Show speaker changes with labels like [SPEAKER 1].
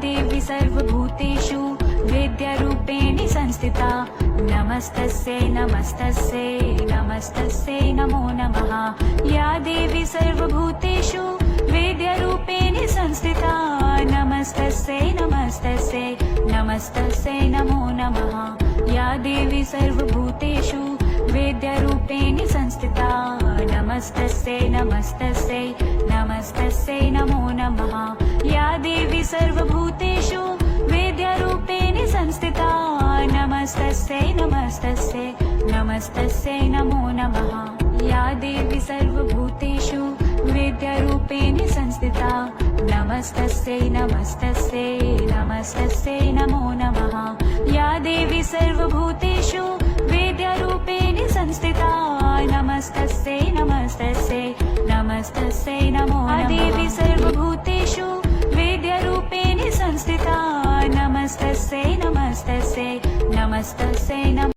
[SPEAKER 1] देवी सर्वभूतेषु वेद्यरूपेण संस्थिता नमस्तस्यै नमस्तस्यै नमस्तस्यै नमो नमः। या देवी सर्वभूतेषु वेद्यरूपेण संस्थिता नमस्तस्यै नमस्तस्यै नमस्तस्यै नमो नमः। या देवी सर्वभूतेषु वेद्यरूपेण संस्थिता नमस्तस्यै नमस्तस्यै नमस्तस्यै नमो नमः। या देवी सर्वभूतेषु वेद्यरूपेण संस्थिता नमस्तस्यै नमस्तस्यै नमस्तस्यै नमो नमः। या देवी सर्वभूतेषु वेद्यरूपेण संस्थिता नमस्तस्यै नमस्तस्यै नमस्तस्यै नमो नमः। या देवी सर्वभूतेषु वेद्यरूपेण संस्थिता नमस्तस्यै नमस्तस्यै नमस्तस्यै नमो नमः। देवी सर्वभूतेषु वेद्यरूपेण संस्थिता नमस्तस्यै नमस्तस्यै नमस्तस्यै नमः।